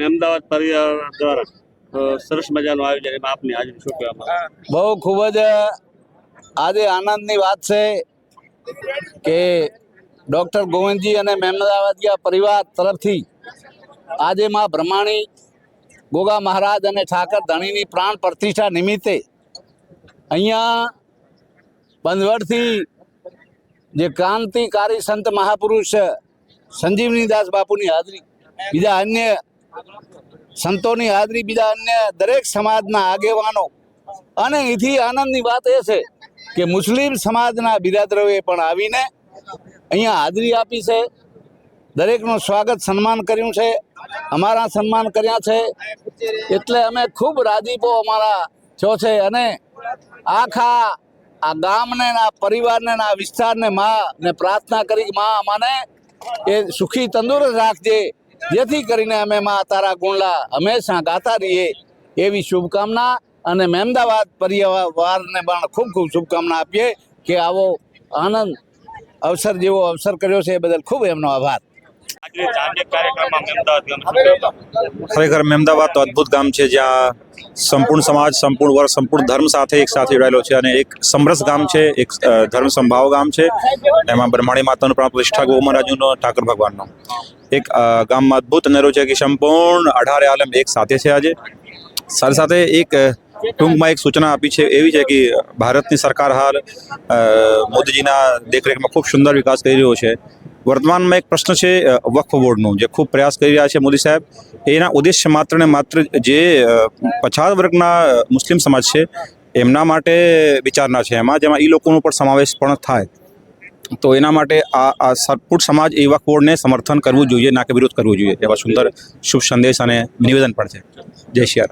અમદાવાદ પરિવાર દ્વારા સરસ મજાનું આયોજન, એમાં આપની હાજરી શું કહેવામાં? બહુ ખૂબ જ આજે આનંદની વાત છે કે ડૉક્ટર ગોવિંદજી અને મેમદાવાદિયા પરિવાર તરફથી આજે માં બ્રહ્માણી ગોગા મહારાજ અને ઠાકર ધણીની પ્રાણ પ્રતિષ્ઠા નિમિત્તે અહીંયા બંધવડથી જે ક્રાંતિકારી સંત મહાપુરુષ સંજીવનીદાસ બાપુની હાજરી, બીજા અન્ય સંતોની હાજરી, બીજા અન્ય દરેક સમાજના આગેવાનો, અને એથી આનંદની વાત એ છે કે મુસ્લિમ સમાજના બિરાદરોએ પણ આવીને અહીંયા હાજરી આપી છે, દરેકનું સ્વાગત સન્માન કર્યું છે, અમારા સન્માન કર્યા છે, એટલે અમે ખૂબ રાજીપો અમારા થયો છે. અને આખા આ ગામને, આ પરિવારને, આ વિસ્તારને ને પ્રાર્થના કરી કે માં અમને એ સુખી તંદુરસ્ત રાખજે, જેથી કરીને અમે માં તારા ગુણલા હંમેશા ગાતા રહીએ, એવી શુભકામના. અને મહેમદાવાદ પરિવારને પણ ખૂબ ખૂબ શુભકામના આપીએ કે આવો આનંદ અવસર જેવો અવસર કર્યો છે એ બદલ ખૂબ એમનો આભાર. ખરેખર મહેમદાવાદ તો અદ્ભુત ગામ છે, જ્યાં સંપૂર્ણ સમાજ, સંપૂર્ણ વર્ગ, સંપૂર્ણ ધર્મ સાથે એક સાથે જોડાયેલો છે, અને એક સમરસ ગામ છે, એક ધર્મ સંભાવ ગામ છે. એમાં બ્રહ્માણી માતાનું પ્રાણ પ્રતિષ્ઠા ગો મહારાજનો, ઠાકર ભગવાનનો એક ગામમાં અદ્ભુત અનેરો છે કે સંપૂર્ણ 18 આલમ એક સાથે છે. આજે સાથે સાથે એક ટૂંકમાં એક સૂચના આપી છે, એવી છે કે ભારતની સરકાર હાલ મોદીજીના દેખરેખમાં ખૂબ સુંદર વિકાસ કરી રહ્યો છે. વર્તમાનમાં એક પ્રશ્ન છે વક્ફ બોર્ડનું, જે ખૂબ પ્રયાસ કરી રહ્યા છે મોદી સાહેબ. એના ઉદ્દેશ્ય માત્ર ને માત્ર જે પછાત વર્ગના મુસ્લિમ સમાજ છે એમના માટે વિચારના છે એમાં, જેમાં એ લોકોનો પણ સમાવેશ પણ થાય. તો એના માટે આ સંપૂર્ણ સમાજ એ વક્ફ બોર્ડને સમર્થન કરવું જોઈએ, ના કે વિરોધ કરવું જોઈએ, એવા સુંદર શુભ સંદેશ અને નિવેદન પણ છે. જય શ્રી રામ.